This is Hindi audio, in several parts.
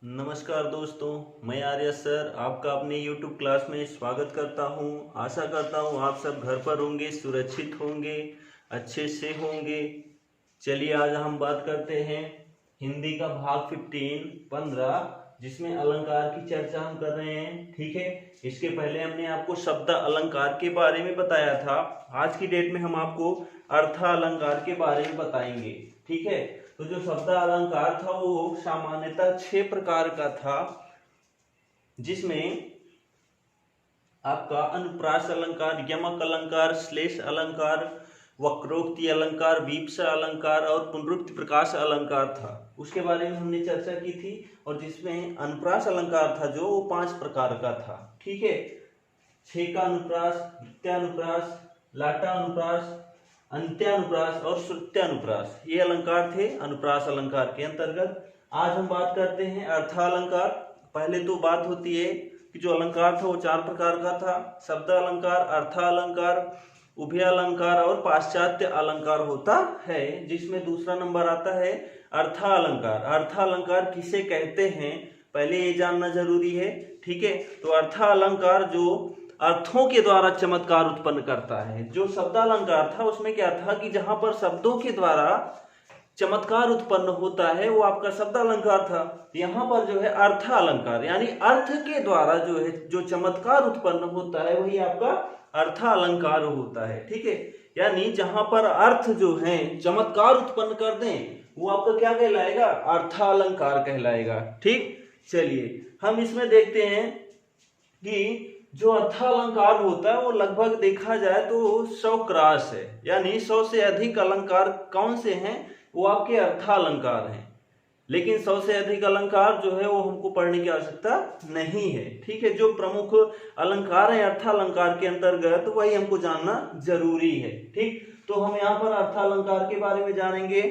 नमस्कार दोस्तों, मैं आर्य सर आपका अपने YouTube क्लास में स्वागत करता हूं। आशा करता हूं आप सब घर पर होंगे, सुरक्षित होंगे, अच्छे से होंगे। चलिए आज हम बात करते हैं हिंदी का भाग 15 जिसमें अलंकार की चर्चा हम कर रहे हैं। ठीक है, इसके पहले हमने आपको शब्द अलंकार के बारे में बताया था। आज की डेट में हम आपको अर्थ अलंकार के बारे में बताएंगे। ठीक है, तो जो शब्द अलंकार था वो सामान्यतः 6 प्रकार का था, जिसमें आपका अनुप्रास अलंकार, यमक अलंकार, श्लेष अलंकार, वक्रोक्ति अलंकार, वीप्सा अलंकार और पुनरुक्ति प्रकाश अलंकार था। उसके बारे में हमने चर्चा की थी। और जिसमें अनुप्रास अलंकार था जो वो 5 प्रकार का था। ठीक है, छेका अनुप्रास, द्वितीयानुप्रास, लाटा अनुप्रास, अंत्यानुप्रास और श्रुत्यानुप्रास, ये अलंकार थे अनुप्रास अलंकार के अंतर्गत। आज हम बात करते हैं अर्थालंकार। पहले तो बात होती है कि जो अलंकार था वो 4 प्रकार का था। शब्द अलंकार, अर्थालंकार, उभय अलंकार और पाश्चात्य अलंकार होता है, जिसमें दूसरा नंबर आता है अर्थालंकार। अर्थालंकार किसे कहते हैं पहले ये जानना जरूरी है। ठीक है, तो अर्थालंकार जो अर्थों के द्वारा चमत्कार उत्पन्न करता है। जो शब्दालंकार था उसमें क्या था कि जहां पर शब्दों के द्वारा चमत्कार उत्पन्न होता है वो आपका शब्दालंकार था। यहाँ पर जो है अर्थालंकार यानी अर्थ के द्वारा जो है जो चमत्कार उत्पन्न होता है वही आपका अर्थालंकार होता है। ठीक है, यानी जहां पर अर्थ जो है चमत्कार उत्पन्न कर दें वो आपका क्या कहलाएगा, अर्थालंकार कहलाएगा। ठीक, चलिए हम इसमें देखते हैं कि जो अर्थालंकार होता है वो लगभग देखा जाए तो 100 क्रॉस है, यानी 100 से अधिक अलंकार कौन से हैं, वो आपके अर्थालंकार हैं। लेकिन 100 से अधिक अलंकार जो है वो हमको पढ़ने की आवश्यकता नहीं है। ठीक है, जो प्रमुख अलंकार है अर्थालंकार के अंतर्गत वही हमको जानना जरूरी है। ठीक, तो हम यहाँ पर अर्थालंकार के बारे में जानेंगे।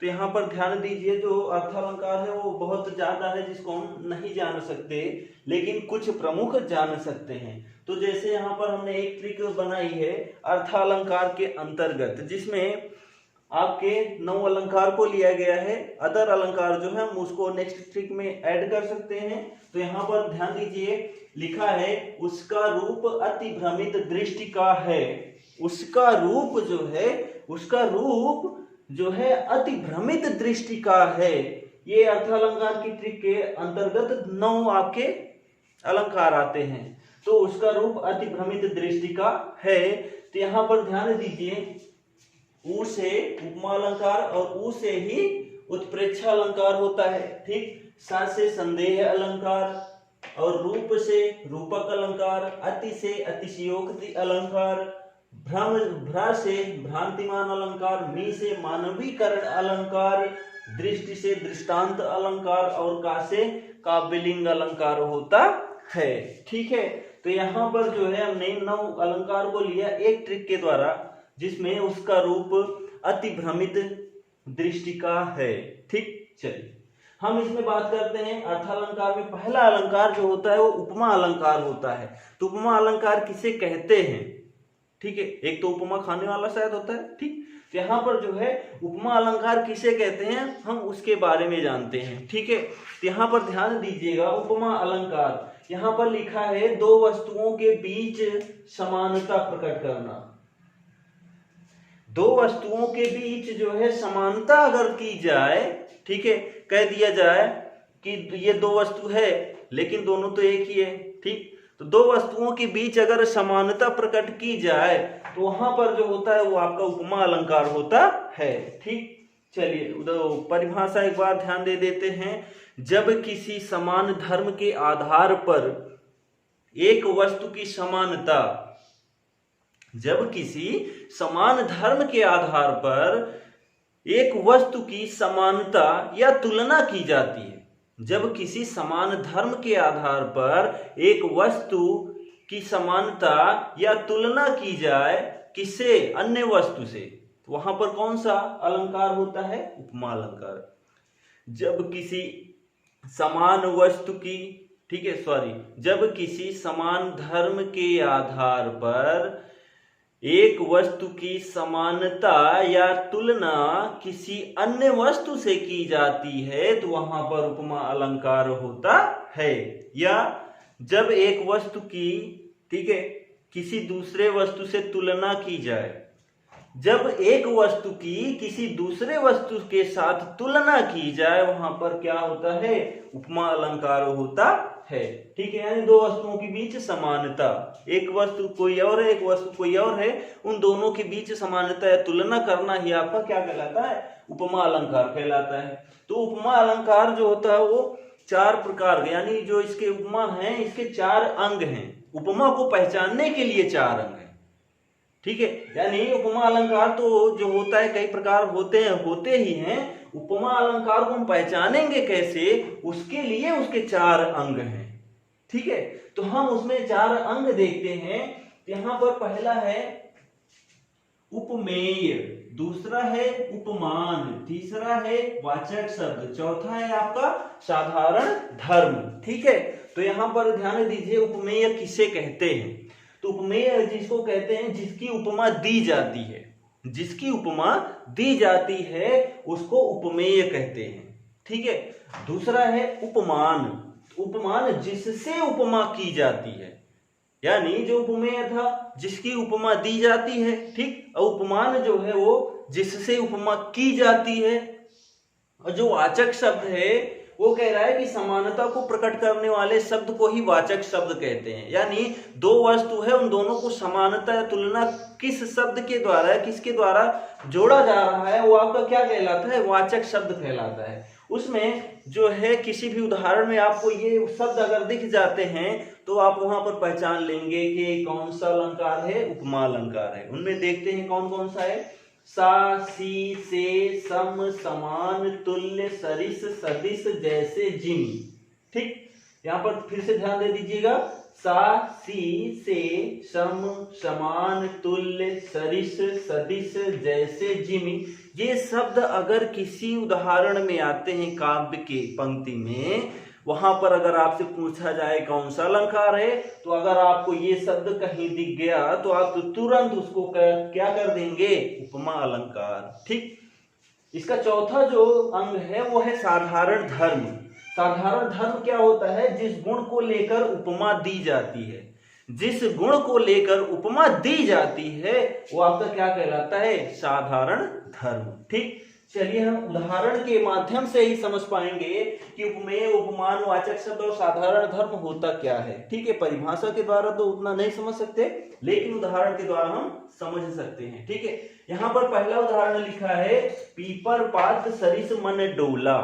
तो यहाँ पर ध्यान दीजिए, जो अर्थालंकार है वो बहुत ज्यादा है जिसको हम नहीं जान सकते, लेकिन कुछ प्रमुख जान सकते हैं। तो जैसे यहाँ पर हमने एक ट्रिक बनाई है अर्थालंकार के अंतर्गत, जिसमें आपके 9 अलंकार को लिया गया है। अदर अलंकार जो है हम उसको नेक्स्ट ट्रिक में ऐड कर सकते हैं। तो यहाँ पर ध्यान दीजिए, लिखा है उसका रूप अति भ्रमित दृष्टि का है। उसका रूप जो है अति भ्रमित दृष्टि का है। ये अर्थालंकार की ट्रिक के अंतर्गत 9 आपके अलंकार आते हैं। तो उसका रूप अति भ्रमित दृष्टि का है। तो यहाँ पर ध्यान दीजिए, ऊ से उपमा अलंकार और ऊ से ही उत्प्रेक्षा अलंकार होता है। ठीक, सा से संदेह अलंकार और रूप से रूपक अलंकार, अति से अतिशयोक्ति अलंकार, भ्रा से भ्रांतिमान अलंकार, मी से मानवीकरण अलंकार, दृष्टि से दृष्टांत अलंकार और का से काव्यलिंग अलंकार होता है। ठीक है, तो यहाँ पर जो है हमने 9 अलंकार को लिया एक ट्रिक के द्वारा, जिसमें उसका रूप अति भ्रमित दृष्टि का है। ठीक, चलिए हम इसमें बात करते हैं। अर्थालंकार में पहला अलंकार जो होता है वो उपमा अलंकार होता है। तो उपमा अलंकार किसे कहते हैं? ठीक है, एक तो उपमा खाने वाला शायद होता है। ठीक, तो यहाँ पर जो है उपमा अलंकार किसे कहते हैं हम उसके बारे में जानते हैं। ठीक है, तो यहाँ पर ध्यान दीजिएगा, उपमा अलंकार यहाँ पर लिखा है 2 वस्तुओं के बीच समानता प्रकट करना। 2 वस्तुओं के बीच जो है समानता अगर की जाए, ठीक है, कह दिया जाए कि ये 2 वस्तु है लेकिन दोनों तो एक ही है। ठीक, तो 2 वस्तुओं के बीच अगर समानता प्रकट की जाए तो वहां पर जो होता है वो आपका उपमा अलंकार होता है। ठीक, चलिए परिभाषा एक बार ध्यान दे देते हैं। जब किसी समान धर्म के आधार पर एक वस्तु की समानता, जब किसी समान धर्म के आधार पर एक वस्तु की समानता या तुलना की जाती है, जब किसी समान धर्म के आधार पर एक वस्तु की समानता या तुलना की जाए किसे, अन्य वस्तु से, तो वहां पर कौन सा अलंकार होता है, उपमा अलंकार। जब किसी समान वस्तु की, जब किसी समान धर्म के आधार पर एक वस्तु की समानता या तुलना किसी अन्य वस्तु से की जाती है तो वहां पर उपमा अलंकार होता है। या जब एक वस्तु की, ठीक है, किसी दूसरे वस्तु से तुलना की जाए, जब एक वस्तु की किसी दूसरे वस्तु के साथ तुलना की जाए वहां पर क्या होता है, उपमा अलंकार होता है। ठीक है, यानी दो वस्तुओं के बीच समानता, एक वस्तु कोई और है, एक वस्तु कोई और है, उन दोनों के बीच समानता या तुलना करना ही आपका क्या कहलाता है, उपमा अलंकार कहलाता है। तो उपमा अलंकार जो होता है वो चार प्रकार के, यानी जो इसके उपमा हैं इसके चार अंग हैं। उपमा को पहचानने के लिए चार अंग हैं। ठीक है, यानी उपमा अलंकार तो जो होता है कई प्रकार होते ही हैं। उपमा अलंकार को हम पहचानेंगे कैसे, उसके लिए उसके चार अंग हैं। ठीक है, तो हम उसमें चार अंग देखते हैं। यहां पर पहला है उपमेय, दूसरा है उपमान, तीसरा है वाचक शब्द, चौथा है आपका साधारण धर्म। ठीक है, तो यहां पर ध्यान दीजिए उपमेय किसे कहते हैं। तो उपमेय जिसको कहते हैं जिसकी उपमा दी जाती है, जिसकी उपमा दी जाती है उसको उपमेय कहते हैं। ठीक है, दूसरा है उपमान, उपमान जिससे उपमा की जाती है, यानी जो उपमेय था जिसकी उपमा दी जाती है, ठीक, और उपमान जो है वो जिससे उपमा की जाती है। और जो वाचक शब्द है वो कह रहा है कि समानता को प्रकट करने वाले शब्द को ही वाचक शब्द कहते हैं। यानी दो वस्तु है, उन दोनों को समानता या तुलना किस शब्द के द्वारा, किसके द्वारा जोड़ा जा रहा है वो आपका क्या कहलाता है, वाचक शब्द कहलाता है। उसमें जो है किसी भी उदाहरण में आपको ये शब्द अगर दिख जाते हैं तो आप वहां पर पहचान लेंगे कि कौन सा अलंकार है, उपमा अलंकार है। उनमें देखते हैं कौन कौन सा है, सा, सी, से, सम, समान, तुल्य, सरिस, सदिश, जैसे, जिमी। ठीक, यहां पर फिर से ध्यान दे दीजिएगा, सा, सी, से, सम, समान, तुल्य, सरिस, सदिश, जैसे, जिमी। ये शब्द अगर किसी उदाहरण में आते हैं काव्य के पंक्ति में, वहां पर अगर आपसे पूछा जाए कौन सा अलंकार है, तो अगर आपको ये शब्द कहीं दिख गया तो आप तो तुरंत उसको क्या कर देंगे, उपमा अलंकार। ठीक, इसका चौथा जो अंग है वो है साधारण धर्म। साधारण धर्म क्या होता है, जिस गुण को लेकर उपमा दी जाती है, जिस गुण को लेकर उपमा दी जाती है वो आपका क्या कहलाता है, साधारण धर्म। ठीक, चलिए हम उदाहरण के माध्यम से ही समझ पाएंगे कि उपमेय, उपमान, वाचक शब्द और साधारण धर्म होता क्या है। ठीक है, परिभाषा के द्वारा तो उतना नहीं समझ सकते, लेकिन उदाहरण के द्वारा हम समझ सकते हैं। ठीक है, यहाँ पर पहला उदाहरण लिखा है, पीपर पात सरिस मन डोला।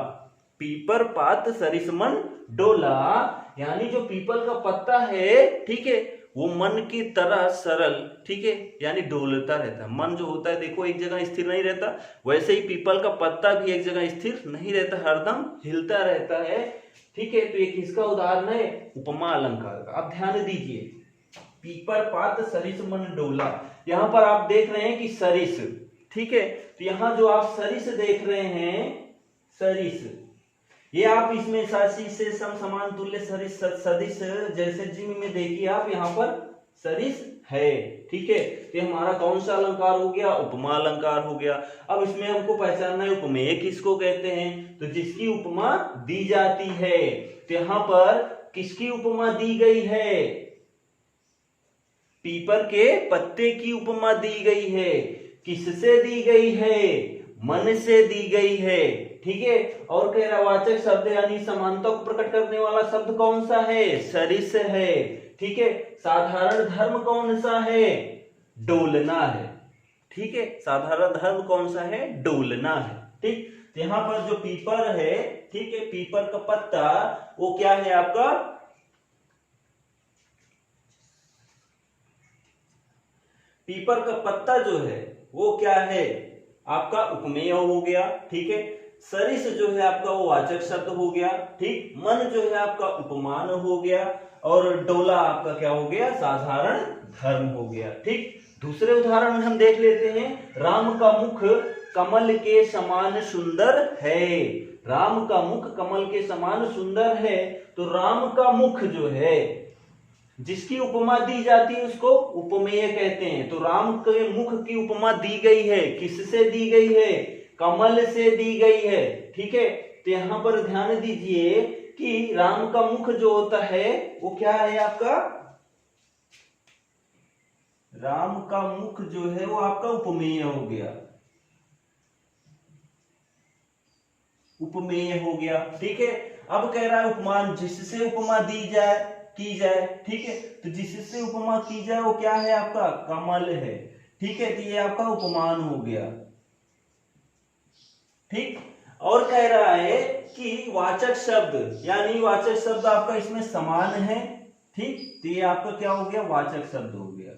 पीपर पात सरिस मन डोला, यानी जो पीपल का पत्ता है, ठीक है, वो मन की तरह सरल, ठीक है, यानी डोलता रहता है। मन जो होता है देखो एक जगह स्थिर नहीं रहता, वैसे ही पीपल का पत्ता भी एक जगह स्थिर नहीं रहता, हरदम हिलता रहता है। ठीक है, तो एक इसका उदाहरण है उपमा अलंकार का। अब ध्यान दीजिए, पीपर पात सरिस मन डोला, यहाँ पर आप देख रहे हैं कि सरिस, ठीक है, तो यहाँ जो आप सरिस देख रहे हैं, सरिस, ये आप इसमें सासी से सम, समान, तुल्य, सरिस, सदिश, जैसे, जिमी में देखिए आप यहाँ पर सरिस है। ठीक है, तो हमारा कौन सा अलंकार हो गया, उपमा अलंकार हो गया। अब इसमें हमको पहचानना है उपमेय किसको कहते हैं, तो जिसकी उपमा दी जाती है। तो यहाँ पर किसकी उपमा दी गई है, पीपर के पत्ते की उपमा दी गई है। किससे दी गई है, मन से दी गई है। ठीक है, और कह रहा वाचक शब्द यानी समानता को प्रकट करने वाला शब्द कौन सा है, सरिस है। ठीक है, साधारण धर्म कौन सा है, डोलना है। ठीक है, साधारण धर्म कौन सा है, डोलना है। ठीक, तो यहाँ पर जो पीपर है, ठीक है, पीपर का पत्ता वो क्या है आपका, पीपर का पत्ता जो है वो क्या है आपका, उपमेय हो गया। ठीक है, सरिस जो है आपका वो वाचक शब्द हो गया। ठीक, मन जो है आपका उपमान हो गया, और डोला आपका क्या हो गया, साधारण धर्म हो गया। ठीक, दूसरे उदाहरण में हम देख लेते हैं, राम का मुख कमल के समान सुंदर है। राम का मुख कमल के समान सुंदर है, तो राम का मुख जो है जिसकी उपमा दी जाती है उसको उपमेय कहते हैं। तो राम के मुख की उपमा दी गई है, किससे दी गई है? कमल से दी गई है। ठीक है, तो यहां पर ध्यान दीजिए कि राम का मुख जो होता है वो क्या है आपका? राम का मुख जो है वो आपका उपमेय हो गया, उपमेय हो गया। ठीक है, अब कह रहा है उपमान, जिससे उपमा दी जाए की जाए। ठीक है, तो जिससे उपमा की जाए वो क्या है आपका? कमल है। ठीक है, तो ये आपका उपमान हो गया। ठीक, और कह रहा है कि वाचक शब्द, यानी वाचक शब्द आपका इसमें समान है। ठीक, तो ये आपका क्या हो गया? वाचक शब्द हो गया।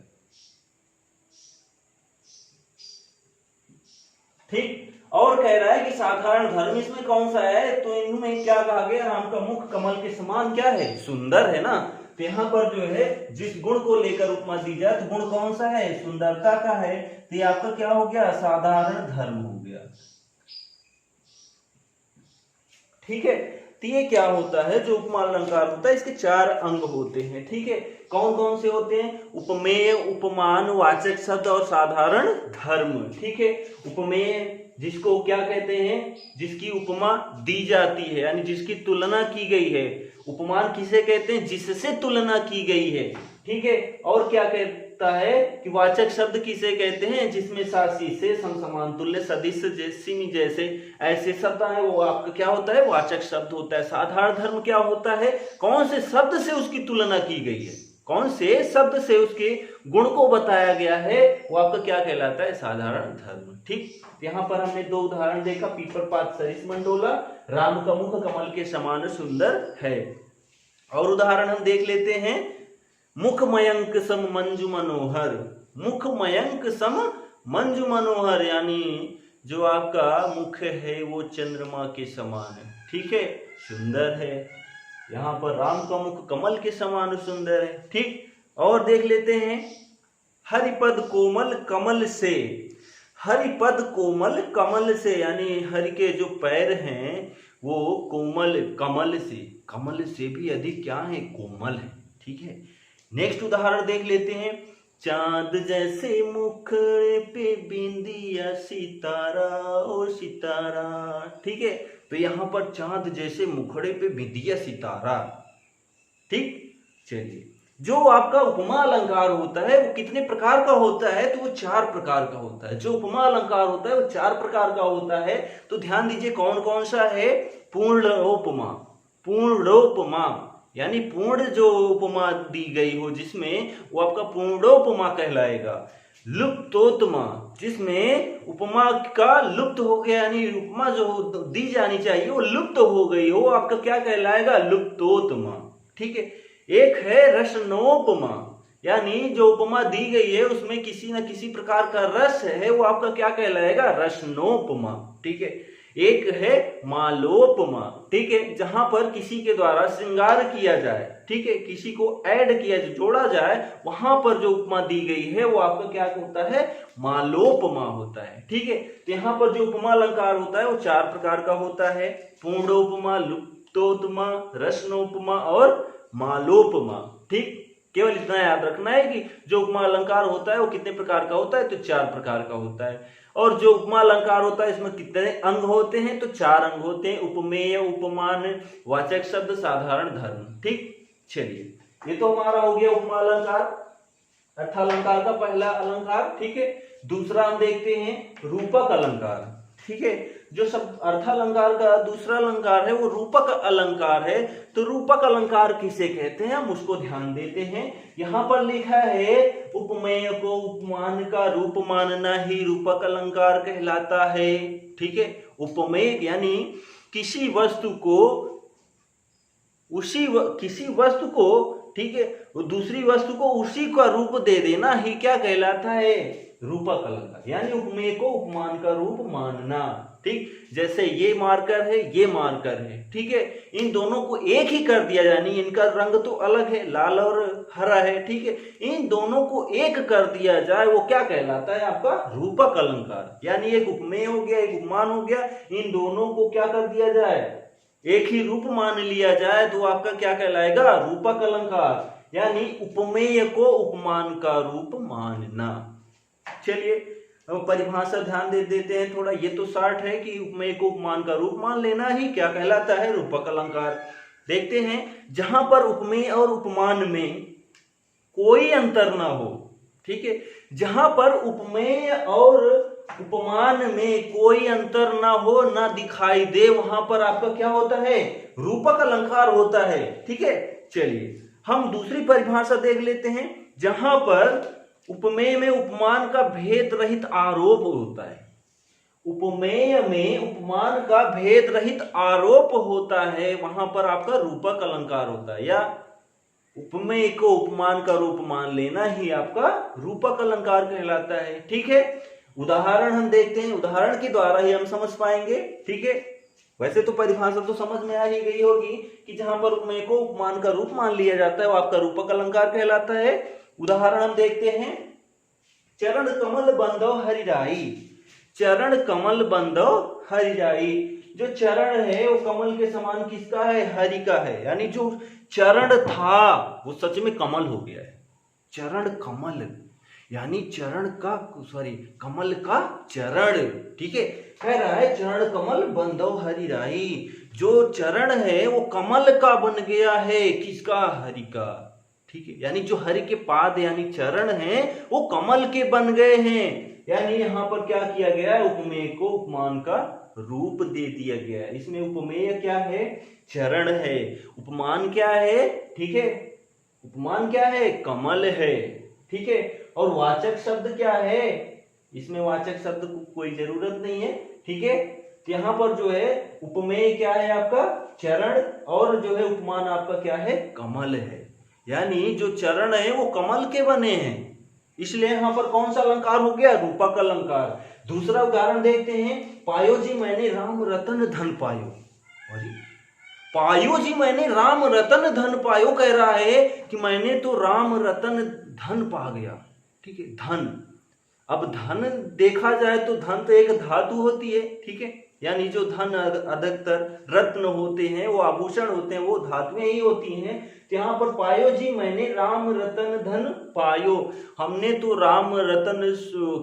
ठीक, और कह रहा है कि साधारण धर्म इसमें कौन सा है? तो इनमें क्या कहा गया? राम का मुख कमल के समान क्या है? सुंदर है ना। तो यहां पर जो है जिस गुण को लेकर उपमा दी जाए, तो गुण कौन सा है? सुंदरता का है। तो ये आपका क्या हो गया? साधारण धर्म हो गया। ठीक है, तो ये क्या होता है? जो उपमा अलंकार होता है इसके 4 अंग होते हैं। ठीक है, कौन कौन से होते हैं? उपमेय, उपमान, वाचक शब्द और साधारण धर्म। ठीक है, उपमेय जिसको क्या कहते हैं? जिसकी उपमा दी जाती है, यानी जिसकी तुलना की गई है। उपमान किसे कहते हैं? जिससे तुलना की गई है। ठीक है, और क्या कहता है कि वाचक शब्द किसे कहते हैं? जिसमें सासी से, समसमान, तुल्य, सदिश, जैसी, जैसे ऐसे शब्द है वो आपका क्या होता है? वाचक शब्द होता है। साधारण धर्म क्या होता है? कौन से शब्द से उसकी तुलना की गई है, कौन से शब्द से उसके गुण को बताया गया है, वो आपका क्या कहलाता है? साधारण धर्म। ठीक, यहाँ पर हमने 2 उदाहरण देखा, पीपर पात सरिस मंडोला, राम का मुख कमल के समान सुंदर है। और उदाहरण हम देख लेते हैं, मुख मयंक सम मंजू मनोहर। मुख मयंक सम मंजू मनोहर, यानी जो आपका मुख है वो चंद्रमा के समान है। ठीक है, सुंदर है। यहाँ पर राम का मुख कमल के समान सुंदर है। ठीक, और देख लेते हैं, हरिपद कोमल कमल से। हरिपद कोमल कमल से, यानी हरि के जो पैर हैं वो कोमल, कमल से भी अधिक क्या है? कोमल है। ठीक है, नेक्स्ट उदाहरण देख लेते हैं, चांद जैसे मुखड़े पे बिंदिया सितारा ओ सितारा। ठीक है, तो यहां पर चांद जैसे मुखड़े पे बिंदिया सितारा। ठीक, चलिए, जो आपका उपमा अलंकार होता है वो कितने प्रकार का होता है? तो वो 4 प्रकार का होता है। जो उपमा अलंकार होता है वो 4 प्रकार का होता है। तो ध्यान दीजिए कौन कौन सा है? पूर्णोपमा, पूर्णोपमा यानी पूर्ण जो उपमा दी गई हो जिसमें, वो आपका पूर्णोपमा कहलाएगा। लुप्तोत्तमा, जिसमें उपमा का लुप्त हो गया, यानी उपमा जो दी जानी चाहिए वो लुप्त हो गई हो, आपका क्या कहलाएगा? लुप्तोत्तमा। ठीक है, एक है रसनोपमा, यानी जो उपमा दी गई है उसमें किसी न किसी प्रकार का रस है, वो आपका क्या कहलाएगा? रसनोपमा। ठीक है, एक है मालोपमा। ठीक है, जहां पर किसी के द्वारा श्रृंगार किया जाए, ठीक है, किसी को ऐड किया जाए, जोड़ा जाए, वहां पर जो उपमा दी गई है वो आपका क्या होता है? मालोपमा होता है। ठीक है, तो यहाँ पर जो उपमा अलंकार होता है वो 4 प्रकार का होता है, पूर्णोपमा, लुप्तोपमा, रसनोपमा और मालोपमा। ठीक, केवल इतना याद रखना है कि जो उपमा अलंकार होता है वो कितने प्रकार का होता है? तो 4 प्रकार का होता है। और जो उपमा अलंकार होता है इसमें कितने अंग होते हैं? तो 4 अंग होते हैं, उपमेय, उपमान, वाचक शब्द, साधारण धर्म। ठीक, चलिए, ये तो हमारा हो गया उपमा अलंकार, अर्थालंकार का पहला अलंकार। ठीक है, दूसरा हम देखते हैं रूपक अलंकार। ठीक है, जो सब अर्थालंकार का दूसरा अलंकार है वो रूपक अलंकार है। तो रूपक अलंकार किसे कहते हैं हम उसको ध्यान देते हैं। यहां पर लिखा है, उपमेय को उपमान का रूप मानना ही रूपक अलंकार कहलाता है। ठीक है, उपमेय यानी किसी वस्तु को किसी वस्तु को, ठीक है, वो दूसरी वस्तु को उसी का रूप दे देना ही क्या कहलाता है? रूपक अलंकार, यानी उपमेय को उपमान का रूप मानना। ठीक, जैसे ये मार्कर है, ये मार्कर है, ठीक है, इन दोनों को एक ही कर दिया, यानी इनका रंग तो अलग है, लाल और हरा है, ठीक है, इन दोनों को एक कर दिया जाए, वो क्या कहलाता है? आपका रूपक अलंकार। यानी एक उपमेय हो गया, एक उपमान हो गया, इन दोनों को क्या कर दिया जाए? एक ही रूप मान लिया जाए, तो आपका क्या कहलाएगा? रूपक अलंकार। यानी उपमेय को उपमान का रूप मानना। चलिए परिभाषा ध्यान दे देते हैं थोड़ा। ये तो शार्ट है कि उपमेय को उपमान का रूप मान लेना ही क्या कहलाता है, रूपक अलंकार। देखते हैं, जहां पर उपमेय और उपमान में कोई अंतर ना हो, ठीक है, जहां पर उपमेय और उपमान में कोई अंतर ना हो, ना दिखाई दे, वहां पर आपका क्या होता है, रूपक अलंकार होता है। ठीक है, चलिए हम दूसरी परिभाषा देख लेते हैं। जहां पर उपमेय में उपमान का भेद रहित आरोप होता है, उपमेय में उपमान का भेद रहित आरोप होता है, वहां पर आपका रूपक अलंकार होता है, या उपमेय को उपमान का रूप मान लेना ही आपका रूपक अलंकार कहलाता है। ठीक है, उदाहरण हम देखते हैं, उदाहरण के द्वारा ही हम समझ पाएंगे। ठीक है, वैसे तो परिभाषा तो समझ में आ ही गई होगी कि जहां पर उपमेय को उपमान का रूप मान लिया जाता है वो आपका रूपक अलंकार कहलाता है। उदाहरण हम देखते हैं, चरण कमल बंदो हरिराई, चरण कमल बंदो हरिराई। जो चरण है वो कमल के समान किसका है, हरि का है, यानी जो चरण था वो सच में कमल हो गया है। चरण कमल यानी चरण का, सॉरी कमल का चरण। ठीक है, कह रहा है चरण कमल बंदो हरिराई, जो चरण है वो कमल का बन गया है, किसका, हरि का। ठीक है, यानी जो हरि के पाद यानी चरण हैं वो कमल के बन गए हैं, यानी यहां पर क्या किया गया है, उपमेय को उपमान का रूप दे दिया गया है। इसमें उपमेय क्या है, चरण है, उपमान क्या है, ठीक है, उपमान क्या है, कमल है। ठीक है, और वाचक शब्द क्या है, इसमें वाचक शब्द को कोई जरूरत नहीं है। ठीक है, तो यहां पर जो है उपमेय क्या है आपका, चरण, और जो है उपमान आपका क्या है, कमल है, यानी जो चरण है वो कमल के बने हैं, इसलिए यहां पर कौन सा अलंकार हो गया, रूपक अलंकार। दूसरा उदाहरण देखते हैं, पायो जी मैंने राम रतन धन पायो। पायो जी मैंने राम रतन धन पायो, कह रहा है कि मैंने तो राम रतन धन पा गया। ठीक है, धन, अब धन देखा जाए तो धन तो एक धातु होती है। ठीक है, यानी जो धन अधिकतर रत्न होते हैं, वो आभूषण होते हैं, वो धातुएं ही होती हैं। तो यहाँ पर पायो जी मैंने राम रतन धन पायो, हमने तो राम रतन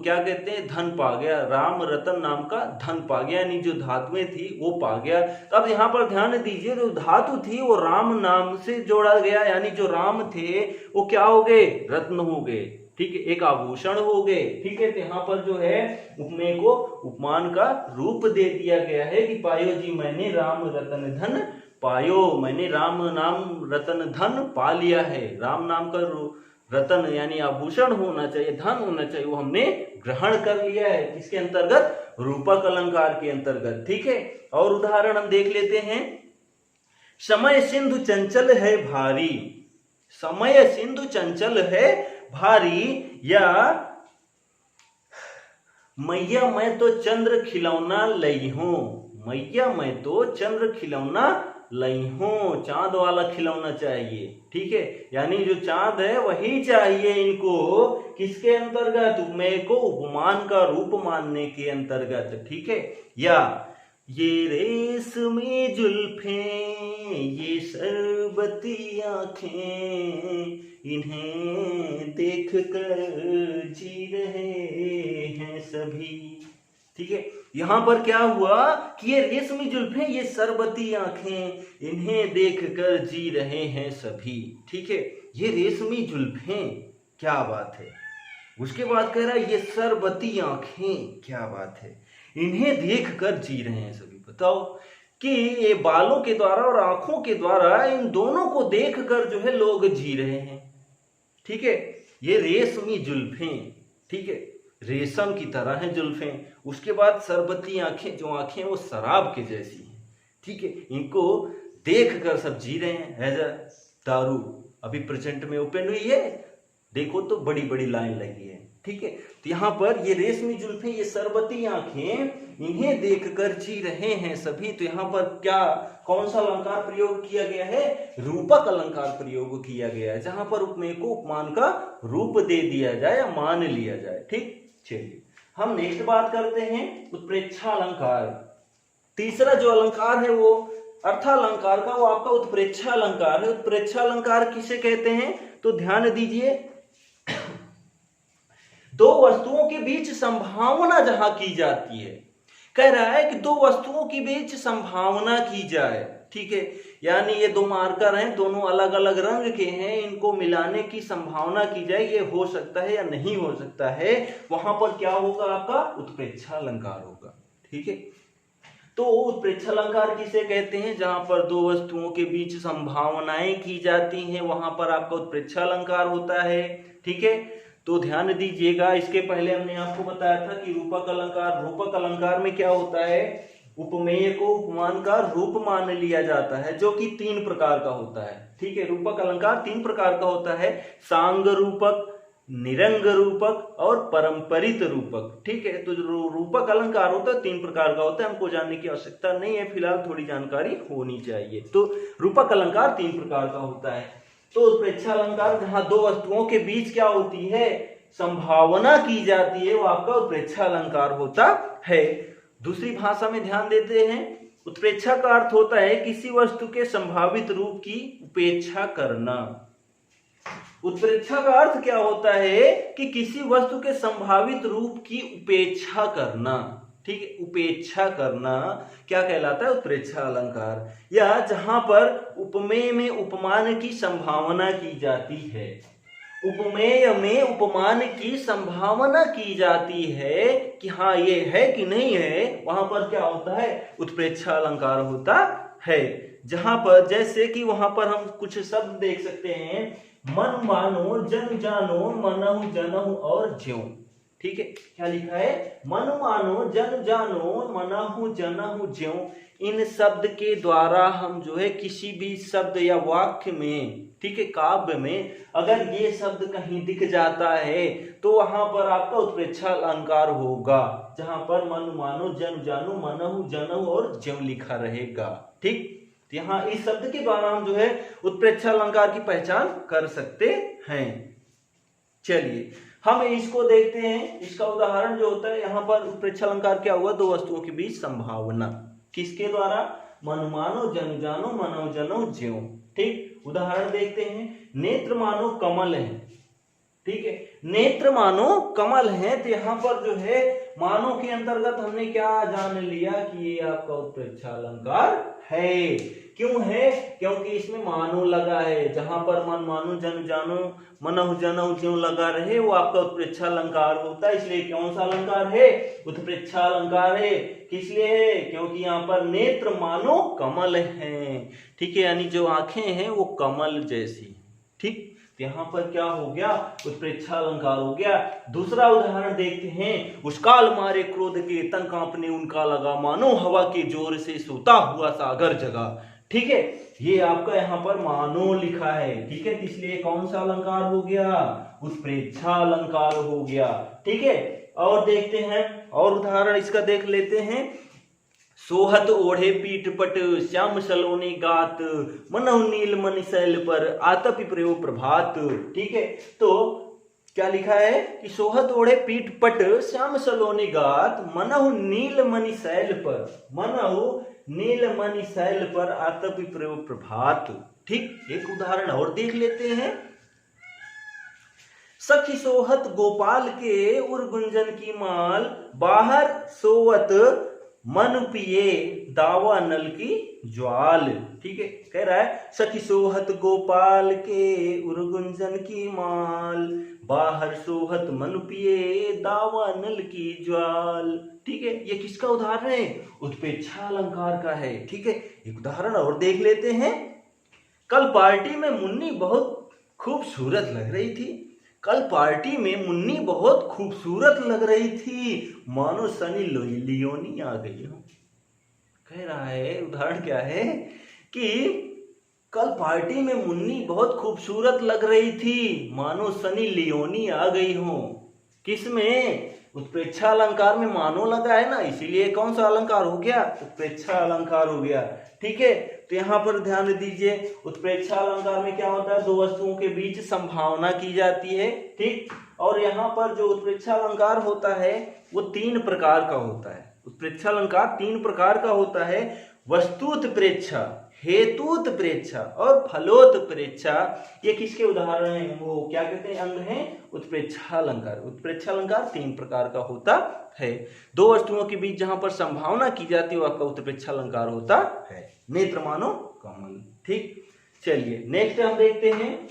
क्या कहते हैं, धन पा गया, राम रतन नाम का धन पा गया, यानी जो धातुएं थी वो पा गया। अब यहाँ पर ध्यान दीजिए, जो धातु थी वो राम नाम से जोड़ा गया, यानी जो राम थे वो क्या हो गए, रत्न हो गए। ठीक है, एक आभूषण हो गए। ठीक है, तो यहाँ पर जो है उपमेय को उपमान का रूप दे दिया गया है कि पायो जी मैंने राम रतन धन पायो, मैंने राम नाम रतन धन पा लिया है। राम नाम का रतन यानी आभूषण होना चाहिए, धन होना चाहिए, वो हमने ग्रहण कर लिया है, किसके अंतर्गत, रूपक अलंकार के अंतर्गत। ठीक है, और उदाहरण हम देख लेते हैं, समय सिंधु चंचल है भारी, समय सिंधु चंचल है भारी, या मैया मैं तो चंद्र खिलौना लई हूं, मैया मैं तो चंद्र खिलौना लई हूं, चांद वाला खिलौना चाहिए। ठीक है, यानी जो चांद है वही चाहिए इनको, किसके अंतर्गत, उपमेय को उपमान का रूप मानने के अंतर्गत। ठीक है, या ये रेशमी जुल्फें ये शरबती आंखें इन्हें देख कर जी रहे हैं सभी। ठीक है, यहां पर क्या हुआ कि ये रेशमी जुल्फें ये शरबती आंखें इन्हें देख कर जी रहे हैं सभी। ठीक है, ये रेशमी जुल्फें, क्या बात है। उसके बाद कह रहा है ये शरबती आंखें, क्या बात है, इन्हें देख कर जी रहे हैं सभी। बताओ कि ये बालों के द्वारा और आंखों के द्वारा इन दोनों को देख कर जो है लोग जी रहे हैं। ठीक है, ये रेशमी जुल्फें, ठीक है, रेशम की तरह हैं जुल्फें। उसके बाद शरबती आंखें, जो आंखें वो शराब के जैसी हैं। ठीक है, इनको देख कर सब जी रहे हैं एज अ दारू, अभी प्रेजेंट में ओपन हुई है, देखो तो बड़ी बड़ी लाइन लगी है। ठीक है, तो यहाँ पर ये रेशमी जुल्फें ये शरबती आंखें इन्हें देखकर जी रहे हैं सभी। तो यहाँ पर क्या, कौन सा अलंकार प्रयोग किया गया है, रूपक अलंकार प्रयोग किया गया है, जहां पर उपमेय को उपमान का रूप दे दिया जाए या मान लिया जाए। ठीक, चलिए हम नेक्स्ट बात करते हैं उत्प्रेक्षा अलंकार। तीसरा जो अलंकार है वो अर्थालंकार का, वो आपका उत्प्रेक्षा अलंकार है। उत्प्रेक्षा अलंकार किसे कहते हैं? तो ध्यान दीजिए, दो वस्तुओं के बीच संभावना जहां की जाती है, कह रहा है कि दो वस्तुओं के बीच संभावना की जाए, ठीक है, यानी ये दो मार्कर हैं, दोनों अलग अलग रंग के हैं, इनको मिलाने की संभावना की जाए, ये हो सकता है या नहीं हो सकता है, वहां पर क्या होगा? आपका उत्प्रेक्षा अलंकार होगा, ठीक है। तो उत्प्रेक्षा अलंकार किसे कहते हैं? जहां पर दो वस्तुओं के बीच संभावनाएं की जाती हैं, वहां पर आपका उत्प्रेक्षा अलंकार होता है, ठीक है। तो ध्यान दीजिएगा, इसके पहले हमने आपको बताया था कि रूपक अलंकार, रूपक अलंकार में क्या होता है? उपमेय को उपमान का रूप मान लिया जाता है, जो कि 3 प्रकार का होता है, ठीक है। रूपक अलंकार 3 प्रकार का होता है, सांग रूपक, निरंग रूपक और परंपरित रूपक, ठीक है। तो जो रूपक अलंकार होता है 3 प्रकार का होता है, हमको जानने की आवश्यकता नहीं है, फिलहाल थोड़ी जानकारी होनी चाहिए। तो रूपक अलंकार 3 प्रकार का होता है। तो उत्प्रेक्षा अलंकार जहां दो वस्तुओं के बीच क्या होती है? संभावना की जाती है, वो आपका उत्प्रेक्षा अलंकार होता है। दूसरी भाषा में ध्यान देते हैं, उत्प्रेक्षा का अर्थ होता है किसी वस्तु के संभावित रूप की उपेक्षा करना। उत्प्रेक्षा का अर्थ क्या होता है? कि किसी वस्तु के संभावित रूप की उपेक्षा करना, ठीक है। उपेक्षा करना क्या कहलाता है? उत्प्रेक्षा अलंकार। या जहां पर उपमेय में उपमान की संभावना की जाती है, उपमेय में उपमान की संभावना की जाती है कि हाँ ये है कि नहीं है, वहां पर क्या होता है? उत्प्रेक्षा अलंकार होता है। जहां पर जैसे कि वहां पर हम कुछ शब्द देख सकते हैं, मन मानो, जन जानो, मनहु जनहु और ज्यों, ठीक है। क्या लिखा है? मन मानो, जन जानो, मनहु जनहु ज्यों। इन शब्द के द्वारा हम जो है किसी भी शब्द या वाक्य में, ठीक है, काव्य में अगर ये शब्द कहीं दिख जाता है तो वहां पर आपका उत्प्रेक्षा अलंकार होगा, जहां पर मन मानो, जन जानो, मनहु जनहु और ज्यों लिखा रहेगा, ठीक। तो यहाँ इस शब्द के द्वारा हम जो है उत्प्रेक्षा अलंकार की पहचान कर सकते हैं। चलिए हम इसको देखते हैं, इसका उदाहरण जो होता है, यहाँ पर उत्प्रेक्षा अलंकार क्या हुआ? दो वस्तुओं के बीच संभावना, किसके द्वारा? मन मानो, जन जानो, मनहु जनहु ज्यों, ठीक। उदाहरण देखते हैं, नेत्र मानो कमल है, ठीक है। नेत्र मानो कमल है, तो यहाँ पर जो है मानो के अंतर्गत हमने क्या जान लिया कि ये आपका उत्प्रेक्षा अलंकार है। क्यों है? क्योंकि इसमें मानो लगा है। जहां पर मन मानो, जन जानो, मनहु जनहु ज्यों लगा रहे, वो आपका उत्प्रेक्षा अलंकार होता है। इसलिए कौन सा अलंकार है? उत्प्रेक्षा अलंकार है। किस लिए है? क्योंकि यहाँ पर नेत्र मानो कमल है, ठीक है, यानी जो आंखें हैं वो कमल जैसी, ठीक। यहाँ पर क्या हो गया? उत्प्रेक्षा अलंकार हो गया। दूसरा उदाहरण देखते हैं, उस काल मारे क्रोध के तन कांपने उनका लगा, मानो हवा के जोर से सोता हुआ सागर जगा, ठीक है। ये आपका यहाँ पर मानो लिखा है, ठीक है, इसलिए कौन सा अलंकार हो गया? उत्प्रेक्षा अलंकार हो गया, ठीक है। और देखते हैं, और उदाहरण इसका देख लेते हैं, सोहत ओढ़े पीठ पट, श्याम सलोनी गात, मनहु नील मणि शैल पर, आतपि प्रयोग प्रभात, ठीक है। तो क्या लिखा है कि सोहत ओढ़े पीठ पट, श्याम सलोनी गात, मनहु नील मणि शैल पर, मनहु नील मणि शैल पर, आतपि प्रयोग प्रभात, ठीक। एक उदाहरण और देख लेते हैं, सखी सोहत गोपाल के, उर गुंजन की माल, बाहर सोवत मन पिए, दावा नल की ज्वाल, ठीक है। कह रहा है सखी सोहत गोपाल के, उर गुंजन की माल, बाहर सोहत मन पिए, दावा नल की ज्वाल, ठीक है। ये किसका उदाहरण है? उत्प्रेक्षा अलंकार का है, ठीक है। एक उदाहरण और देख लेते हैं, कल पार्टी में मुन्नी बहुत खूबसूरत लग रही थी, कल पार्टी में मुन्नी बहुत खूबसूरत लग रही थी, मानो सनी लियोनी आ गई हो। कह रहा है, उदाहरण क्या है कि कल पार्टी में मुन्नी बहुत खूबसूरत लग रही थी, मानो सनी लियोनी आ गई हो। किसमें? उत्प्रेक्षा अलंकार में मानो लगा है ना, इसीलिए कौन सा अलंकार हो गया? उत्प्रेक्षा अलंकार हो गया, ठीक है। तो यहाँ पर ध्यान दीजिए, उत्प्रेक्षा अलंकार में क्या होता है? दो वस्तुओं के बीच संभावना की जाती है, ठीक। और यहाँ पर जो उत्प्रेक्षा अलंकार होता है वो 3 प्रकार का होता है। उत्प्रेक्षा अलंकार 3 प्रकार का होता है। वस्तुत प्रेक्षा, हेतुत प्रेक्षा और फलोत प्रेक्षा, ये किसके उदाहरण हैं? वो क्या कहते हैं? अंग हैं उत्प्रेक्षालंकार। उत्प्रेक्षालंकार 3 प्रकार का होता है। 2 वस्तुओं के बीच जहां पर संभावना की जाती है वो आपका उत्प्रेक्षालंकार होता है। नेत्र मानो कमल। ठीक, चलिए नेक्स्ट हम देखते हैं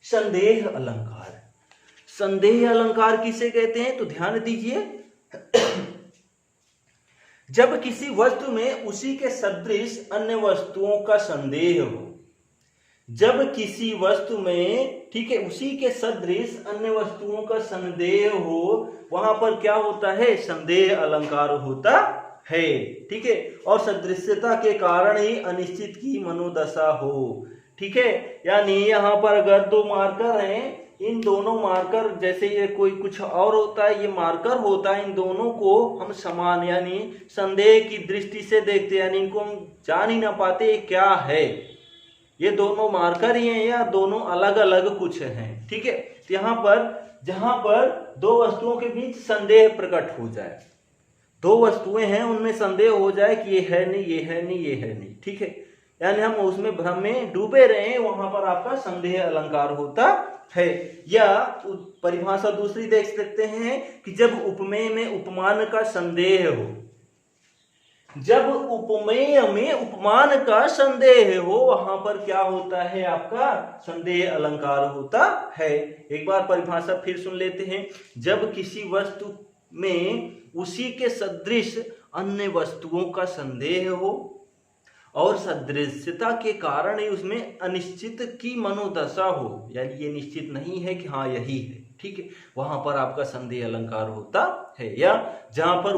संदेह अलंकार। संदेह अलंकार किसे कहते हैं? तो ध्यान दीजिए, जब किसी वस्तु में उसी के सदृश अन्य वस्तुओं का संदेह हो, जब किसी वस्तु में, ठीक है, उसी के सदृश अन्य वस्तुओं का संदेह हो, वहां पर क्या होता है? संदेह अलंकार होता है। ठीक है, और सदृश्यता के कारण ही अनिश्चित की मनोदशा हो। ठीक है, यानी यहां पर अगर 2 मार्कर हैं, इन दोनों मार्कर, जैसे ये कोई कुछ और होता है, ये मार्कर होता है, इन दोनों को हम समान यानी संदेह की दृष्टि से देखते हैं, यानी इनको हम जान ही ना पाते ये क्या है, ये दोनों मार्कर ही हैं या दोनों अलग अलग कुछ हैं। ठीक है, तो यहाँ पर जहां पर 2 वस्तुओं के बीच संदेह प्रकट हो जाए, 2 वस्तुएं हैं उनमें संदेह हो जाए कि ये है नहीं, ये है नहीं, ये है नहीं, ठीक है, यानी हम उसमें भ्रम में डूबे रहे, वहां पर आपका संदेह अलंकार होता है। या परिभाषा दूसरी देख सकते हैं कि जब उपमेय में उपमान का संदेह हो, जब उपमेय में उपमान का संदेह हो, वहां पर क्या होता है? आपका संदेह अलंकार होता है। एक बार परिभाषा फिर सुन लेते हैं। जब किसी वस्तु में उसी के सदृश अन्य वस्तुओं का संदेह हो और सदृश्यता के कारण ही उसमें अनिश्चित की मनोदशा हो, यानी ये निश्चित नहीं है कि हाँ यही है, ठीक है, वहां पर आपका संदेह अलंकार होता है। या जहां पर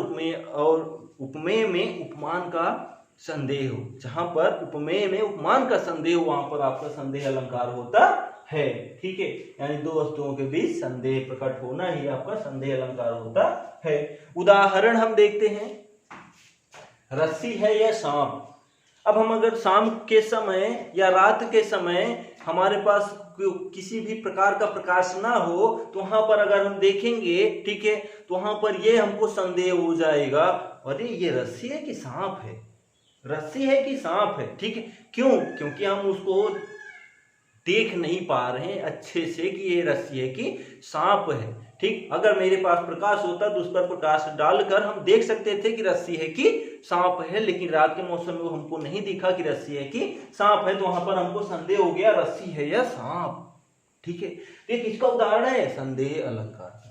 उपमेय में उपमान का संदेह हो, जहां पर उपमेय में उपमान का संदेह हो, वहां पर आपका संदेह अलंकार होता है। ठीक है, यानी 2 वस्तुओं के बीच संदेह प्रकट होना ही आपका संदेह अलंकार होता है। उदाहरण हम देखते हैं, रस्सी है या सांप। अब हम अगर शाम के समय या रात के समय हमारे पास किसी भी प्रकार का प्रकाश ना हो, तो वहां पर अगर हम देखेंगे, ठीक है, तो वहां पर ये हमको संदेह हो जाएगा, अरे ये रस्सी है कि सांप है, रस्सी है कि सांप है। ठीक है, क्यों? क्योंकि हम उसको देख नहीं पा रहे हैं अच्छे से कि ये रस्सी है कि सांप है। ठीक, अगर मेरे पास प्रकाश होता तो उस पर प्रकाश डालकर हम देख सकते थे कि रस्सी है कि सांप है, लेकिन रात के मौसम में वो हमको नहीं दिखा कि रस्सी है कि सांप है, तो वहां पर हमको संदेह हो गया रस्सी है या सांप। ठीक है, ये किसका उदाहरण है? संदेह अलंकार।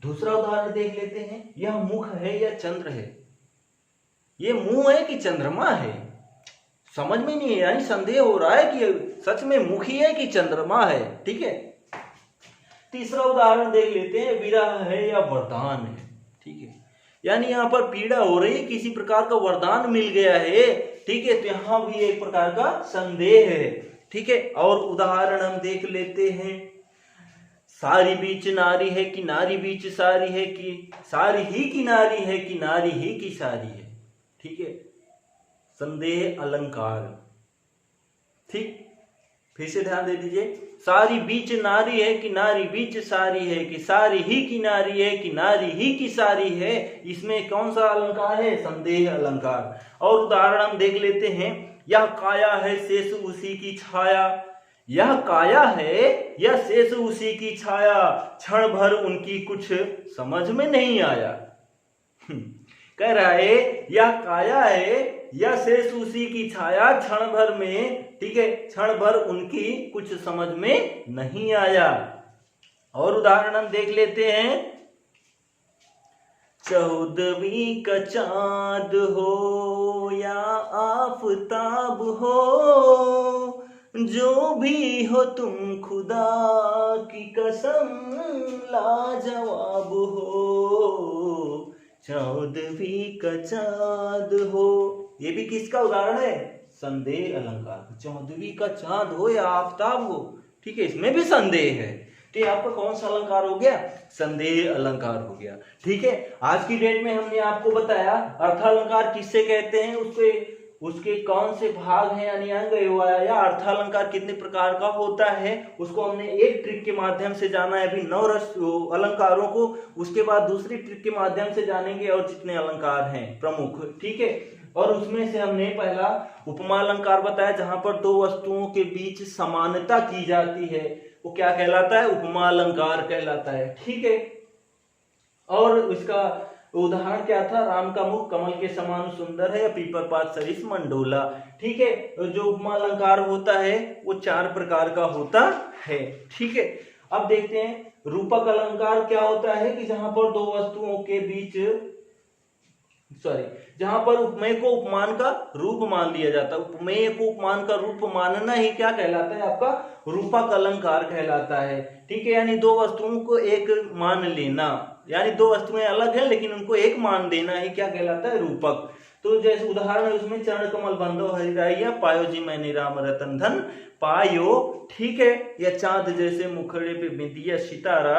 दूसरा उदाहरण देख लेते हैं, यह मुख है या चंद्र है। ये मुंह है कि चंद्रमा है, समझ में नहीं है, यानी संदेह हो रहा है कि सच में मुख ही है कि चंद्रमा है। ठीक है, तीसरा उदाहरण देख लेते हैं, विरह है या वरदान है। ठीक है, यानी यहाँ पर पीड़ा हो रही है, किसी प्रकार का वरदान मिल गया है। ठीक है, तो यहाँ भी एक प्रकार का संदेह है। ठीक है, और उदाहरण हम देख लेते हैं, सारी बीच नारी है कि नारी बीच सारी है, कि सारी ही की नारी है कि नारी ही की सारी है। ठीक है, संदेह अलंकार। ठीक, फिर से ध्यान दे दीजिए, सारी बीच नारी है कि नारी बीच सारी है, कि सारी ही की नारी है कि नारी ही की सारी है। इसमें कौन सा अलंकार है? संदेह अलंकार। और उदाहरण हम देख लेते हैं, यह काया है शेष उसी की छाया। यह काया है या शेष उसी की छाया, क्षण भर उनकी कुछ समझ में नहीं आया। कह रहा है यह काया है या शेष उसी की छाया, क्षण भर में, ठीक है, क्षण भर उनकी कुछ समझ में नहीं आया। और उदाहरण हम देख लेते हैं, 14वीं का चांद हो या आफताब हो, जो भी हो तुम खुदा की कसम लाजवाब हो, 14वीं का चांद हो। ये भी किसका उदाहरण है? संदेह अलंकार। 14वीं का चांद हो या आफताब हो, ठीक है, इसमें भी संदेह है, तो ये आपका कौन सा अलंकार हो गया? संदेह अलंकार हो गया। ठीक है, आज की डेट में हमने आपको बताया अर्थालंकार किससे कहते हैं, उसके कौन से भाग हैं, यानी अंग या अर्थालंकार कितने प्रकार का होता है, उसको हमने एक ट्रिक के माध्यम से जाना है। अभी 9 रस अलंकारों को उसके बाद दूसरी ट्रिक के माध्यम से जानेंगे, और जितने अलंकार हैं प्रमुख। ठीक है, और उसमें से हमने पहला उपमा अलंकार बताया, जहां पर दो वस्तुओं के बीच समानता की जाती है, वो क्या कहलाता है? उपमा अलंकार कहलाता है। ठीक है, और इसका उदाहरण क्या था? राम का मुख कमल के समान सुंदर है या पीपर पात सरिस मंडोला। ठीक है, तो जो उपमा अलंकार होता है वो 4 प्रकार का होता है। ठीक है, अब देखते हैं रूपक अलंकार क्या होता है कि जहां पर दो वस्तुओं के बीच जहां पर उपमेय को उपमान का रूप मान लिया जाता है। उपमेय को उपमान का रूप मानना ही क्या कहलाता है? आपका रूपक अलंकार कहलाता है। ठीक है, यानी दो वस्तुओं को एक मान लेना, यानी दो वस्तुएं अलग हैं लेकिन उनको एक मान देना ही क्या कहलाता है? रूपक। तो जैसे उदाहरण है उसमें चरण कमल बंधो हरिराइया, पायो जी मैंने राम रतन धन पायो। ठीक है, या चांद जैसे मुखड़े पे बिंदिया सितारा,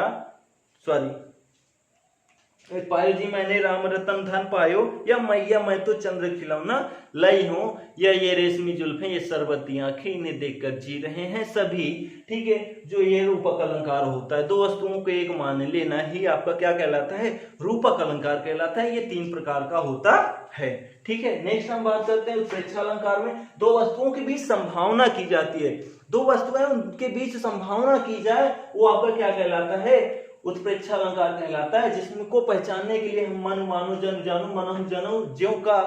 पायो जी मैंने राम रतन धन पायो, या मैया मैं तो चंद्र खिलौना लाई हूं, या ये रेशमी जुल्फें ये सरबती आंखें इन्हें देखकर जी रहे हैं सभी। ठीक है, जो ये रूपक अलंकार होता है, दो वस्तुओं को एक मान लेना ही आपका क्या कहलाता है? रूपक अलंकार कहलाता है। ये 3 प्रकार का होता है। ठीक है, नेक्स्ट हम बात करते हैं उत्प्रेक्षा अलंकार में दो वस्तुओं के बीच संभावना की जाती है। दो वस्तुएं उनके बीच संभावना की जाए वो आपका क्या कहलाता है? उत्प्रेक्षा अलंकार कहलाता है। जिसमें को पहचानने के लिए हम मन मानो जन जानू मनहु जनऊ ज्यों का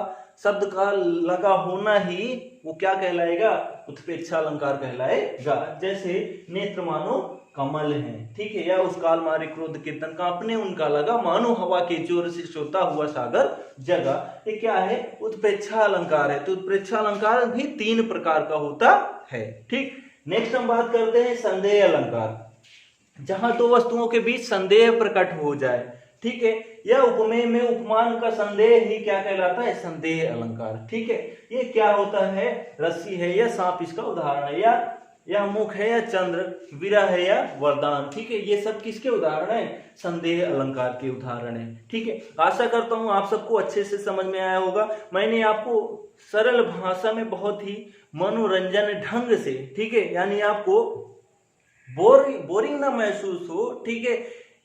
शब्द का लगा होना ही वो क्या कहलाएगा? उत्प्रेक्षा अलंकार कहलाएगा। जैसे नेत्र मानो कमल है। ठीक है, या उस काल मारे क्रोध कीर्तन कांपने उनका लगा, मानो हवा के जोर से सोता हुआ सागर जगा। ये क्या है? उत्प्रेक्षा अलंकार है। तो उत्प्रेक्षा अलंकार भी 3 प्रकार का होता है। ठीक, नेक्स्ट हम बात करते हैं संदेह अलंकार, जहां दो वस्तुओं के बीच संदेह प्रकट हो जाए। ठीक है, यह उपमेय में उपमान का संदेह ही क्या कहलाता है? संदेह अलंकार। ठीक है, ये क्या होता है? रस्सी है या सांप इसका उदाहरण है, या मुख है या चंद्र, विरह है या वरदान। ठीक है, ये सब किसके उदाहरण है? संदेह अलंकार के उदाहरण है। ठीक है, आशा करता हूं आप सबको अच्छे से समझ में आया होगा। मैंने आपको सरल भाषा में बहुत ही मनोरंजन ढंग से, ठीक है, यानी आपको बोरिंग ना महसूस हो, ठीक है,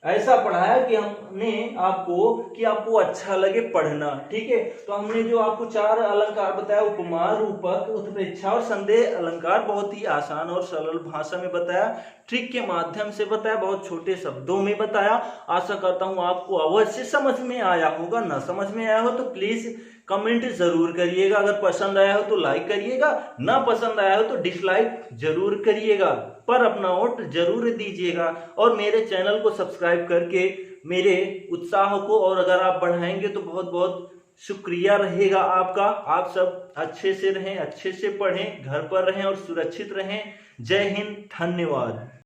ऐसा पढ़ाया कि हमने आपको अच्छा लगे पढ़ना। ठीक है, तो हमने जो आपको 4 अलंकार बताया, उपमा, रूपक, उत्प्रेक्षा और संदेह अलंकार, बहुत ही आसान और सरल भाषा में बताया, ट्रिक के माध्यम से बताया, बहुत छोटे शब्दों में बताया। आशा करता हूं आपको अवश्य समझ में आया होगा। ना समझ में आया हो तो प्लीज कमेंट जरूर करिएगा। अगर पसंद आया हो तो लाइक करिएगा, ना पसंद आया हो तो डिसलाइक जरूर करिएगा, पर अपना वोट जरूर दीजिएगा। और मेरे चैनल को सब्सक्राइब करके मेरे उत्साह को और अगर आप बढ़ाएंगे तो बहुत बहुत शुक्रिया रहेगा आपका। आप सब अच्छे से रहें, अच्छे से पढ़ें, घर पर रहें और सुरक्षित रहें। जय हिंद, धन्यवाद।